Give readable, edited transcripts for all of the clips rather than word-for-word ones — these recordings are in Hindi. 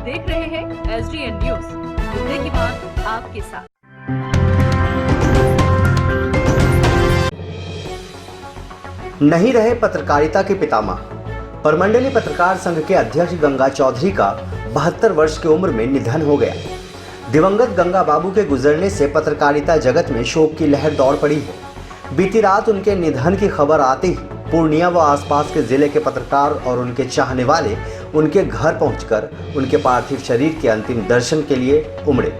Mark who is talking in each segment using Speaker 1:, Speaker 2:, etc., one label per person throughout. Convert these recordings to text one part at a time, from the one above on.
Speaker 1: देख रहे हैं SDN न्यूज, मुद्दे की बात आपके साथ।
Speaker 2: नहीं रहे पत्रकारिता के पितामह। परमंडली पत्रकार संघ के अध्यक्ष गंगा चौधरी का 72 वर्ष की उम्र में निधन हो गया। दिवंगत गंगा बाबू के गुजरने से पत्रकारिता जगत में शोक की लहर दौड़ पड़ी है। बीती रात उनके निधन की खबर आते ही पूर्णिया व आसपास के जिले के पत्रकार और उनके चाहने वाले उनके घर पहुंचकर उनके पार्थिव शरीर के अंतिम दर्शन के लिए उमड़े।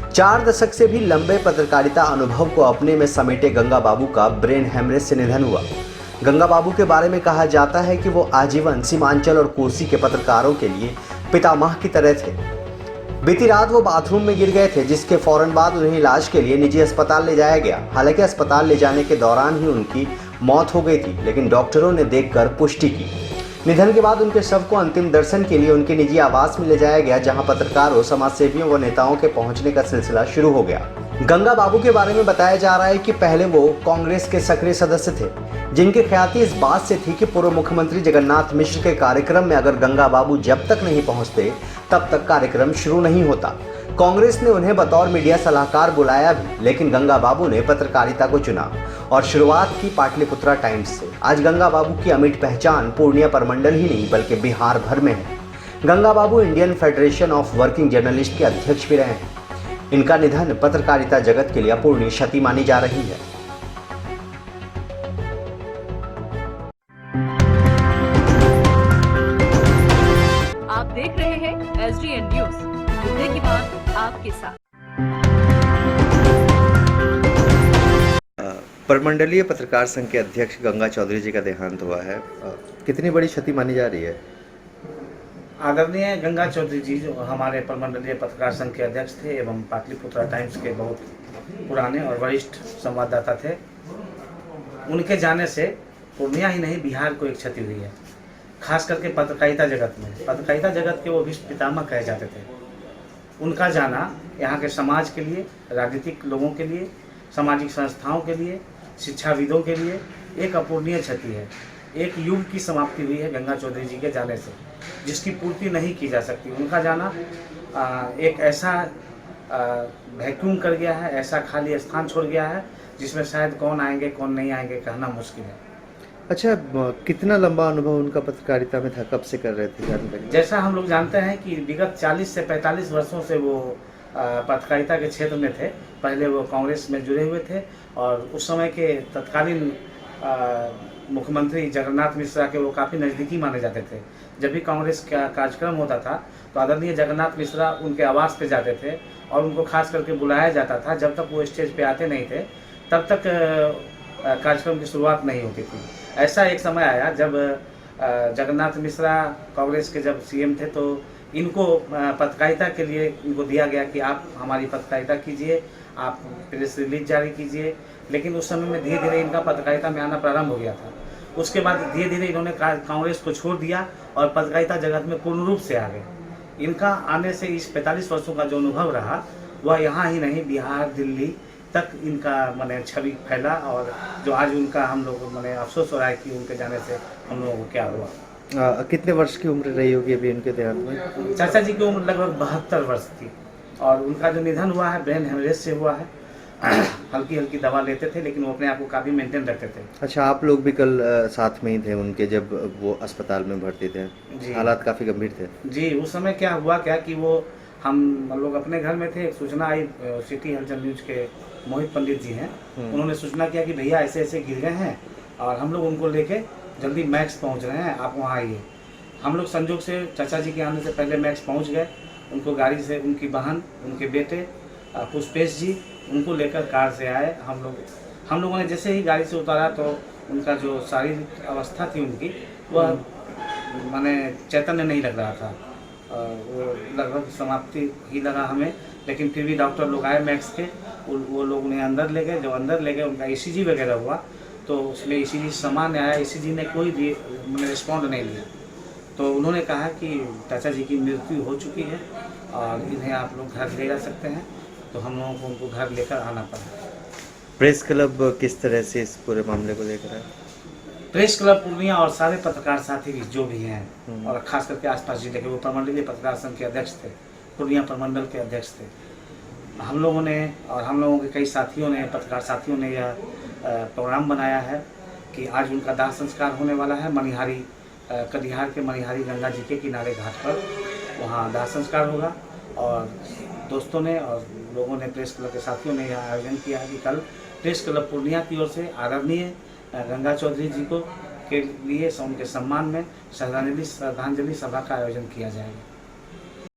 Speaker 2: 4 दशक से भी लंबे पत्रकारिता अनुभव को अपने में समेटे गंगा बाबू का ब्रेन हेमरेज से निधन हुआ। गंगा बाबू के बारे में कहा जाता है कि वो आजीवन सीमांचल और कोसी के पत्रकारों के लिए पितामह की तरह थे। बीती रात वो बाथरूम में गिर गए थे, जिसके फौरन बाद उन्हें इलाज के लिए निजी अस्पताल ले जाया गया। हालांकि अस्पताल ले जाने के दौरान ही उनकी मौत हो गई थी, लेकिन डॉक्टरों ने देखकर पुष्टि की। निधन के बाद उनके शव को अंतिम दर्शन के लिए उनके निजी आवास में ले जाया गया, जहां पत्रकारों, समाजसेवियों व नेताओं के पहुंचने का सिलसिला शुरू हो गया। गंगा बाबू के बारे में बताया जा रहा है कि पहले वो कांग्रेस के सक्रिय सदस्य थे, जिनकी ख्याति इस बात से थी कि पूर्व मुख्यमंत्री जगन्नाथ मिश्र के कार्यक्रम में अगर गंगा बाबू जब तक नहीं पहुंचते तब तक कार्यक्रम शुरू नहीं होता। कांग्रेस ने उन्हें बतौर मीडिया सलाहकार बुलाया भी, लेकिन गंगा बाबू ने पत्रकारिता को चुना और शुरुआत की पाटलिपुत्रा टाइम्स से। आज गंगा बाबू की अमिट पहचान पूर्णिया परमंडल ही नहीं बल्कि बिहार भर में है। Ganga Babu Indian Federation of Working Journalist के अध्यक्ष भी रहे हैं। इनका निधन पत्रकारिता जगत के लिए अपूरणीय क्षति मानी जा रही है।
Speaker 1: आप देख रहे हैं SDN न्यूज, मुद्दे की बात आपके साथ।
Speaker 2: परमंडलीय पत्रकार संघ के अध्यक्ष गंगा चौधरी जी का देहांत हुआ है। कितनी बड़ी क्षति मानी जा रही है?
Speaker 3: आदरणीय गंगा चौधरी जी जो हमारे परमंडलीय पत्रकार संघ के अध्यक्ष थे एवं पाटलिपुत्रा टाइम्स के बहुत पुराने और वरिष्ठ संवाददाता थे। उनके जाने से पूर्णिया ही नहीं बिहार को एक क्षति हुई है, खास करके पत्रकारिता जगत में। पत्रकारिता जगत के वो भीष्म पितामह कहे जाते थे। उनका जाना यहाँ के समाज के लिए, राजनीतिक लोगों के लिए, सामाजिक संस्थाओं के लिए, शिक्षाविदों के लिए एक अपूरणीय क्षति है। एक युग की समाप्ति हुई है गंगा चौधरी जी के जाने से, जिसकी पूर्ति नहीं की जा सकती। उनका जाना एक ऐसा वैक्यूम कर गया है, ऐसा खाली स्थान छोड़ गया है जिसमें शायद कौन आएंगे कौन नहीं आएंगे कहना मुश्किल है।
Speaker 2: अच्छा, कितना लंबा अनुभव उनका पत्रकारिता में था? कब से कर रहे थे जानकारी?
Speaker 3: जैसा हम लोग जानते हैं कि विगत 40 से 45 वर्षों से वो पत्रकारिता के क्षेत्र में थे। पहले वो कांग्रेस में जुड़े हुए थे और उस समय के तत्कालीन मुख्यमंत्री जगन्नाथ मिश्रा के वो काफ़ी नज़दीकी माने जाते थे। जब भी कांग्रेस का कार्यक्रम होता था तो आदरणीय जगन्नाथ मिश्रा उनके आवास पे जाते थे और उनको खास करके बुलाया जाता था। जब तक वो स्टेज पे आते नहीं थे तब तक कार्यक्रम की शुरुआत नहीं होती थी। ऐसा एक समय आया जब जगन्नाथ मिश्रा कांग्रेस के जब CM थे तो इनको पत्रकारिता के लिए इनको दिया गया कि आप हमारी पत्रकारिता कीजिए, आप प्रेस रिलीज जारी कीजिए। लेकिन उस समय में धीरे धीरे इनका पत्रकारिता में आना प्रारंभ हो गया था। उसके बाद धीरे धीरे इन्होंने कांग्रेस को छोड़ दिया और पत्रकारिता जगत में पूर्ण रूप से आ गए। इनका आने से इस 45 वर्षों का जो अनुभव रहा वह यहाँ ही नहीं बिहार, दिल्ली तक इनका माने छवि फैला और जो आज उनका हम लोग माने अफसोस हो रहा है कि उनके जाने से हम लोगों को क्या हुआ।
Speaker 2: कितने वर्ष की उम्र रही होगी अभी इनके देहांत में?
Speaker 3: चाचा जी की उम्र लगभग 72 वर्ष थी और उनका जो निधन हुआ है ब्रेन हेमरेज से हुआ है। हल्की हल्की दवा लेते थे लेकिन वो अपने आप को काफ़ी मेंटेन रखते थे।
Speaker 2: अच्छा, आप लोग भी कल साथ में ही थे उनके जब वो अस्पताल में भर्ती थे?
Speaker 3: जी, हालात
Speaker 2: काफ़ी गंभीर थे।
Speaker 3: जी, उस समय क्या हुआ कि वो हम लोग अपने घर में थे। एक सूचना आई, सिटी हलचल न्यूज के मोहित पंडित जी हैं, उन्होंने सूचना किया कि भैया ऐसे ऐसे गिर गए हैं और हम लोग उनको लेके जल्दी मैक्स पहुंच रहे हैं, आप वहाँ आइए। हम लोग संजोग से चाचा जी के आने से पहले मैक्स पहुंच गए। उनको गाड़ी से उनकी बहन, उनके बेटे पुष्पेश जी उनको लेकर कार से आए। हम लोगों ने जैसे ही गाड़ी से उतारा तो उनका जो शारीरिक अवस्था थी उनकी वह माने चैतन्य नहीं लग रहा था। वो लगभग समाप्ति ही लगा हमें, लेकिन फिर भी डॉक्टर लोग आए मैक्स के, वो लोग उन्हें अंदर ले गए। जब अंदर ले गए उनका ECG वगैरह हुआ तो उसमें ECG सामान्य आया। ECG ने कोई मैंने रिस्पॉन्ड नहीं लिया तो उन्होंने कहा कि चाचा जी की मृत्यु हो चुकी है और इन्हें आप लोग घर ले जा सकते हैं। तो हम लोगों को उनको घर लेकर आना पड़ा।
Speaker 2: प्रेस क्लब किस तरह से इस पूरे मामले को देख रहा है?
Speaker 3: प्रेस क्लब पूर्णिया और सारे पत्रकार साथी भी जो भी हैं और खास करके आसपास जिले के, वो प्रमंडलीय पत्रकार संघ के अध्यक्ष थे, पूर्णिया प्रमंडल के अध्यक्ष थे। हम लोगों ने और हम लोगों के कई साथियों ने, पत्रकार साथियों ने यह प्रोग्राम बनाया है कि आज उनका दाह संस्कार होने वाला है मनिहारी, कटिहार के मनिहारी गंगा जी के किनारे घाट पर, वहाँ दाह संस्कार होगा। और दोस्तों ने और लोगों ने, प्रेस क्लब के साथियों ने यह आयोजन किया है कि कल प्रेस क्लब पूर्णिया की ओर से आदरणीय गंगा चौधरी जी को के लिए उनके सम्मान में श्रद्धांजलि सभा का आयोजन किया जाएगा।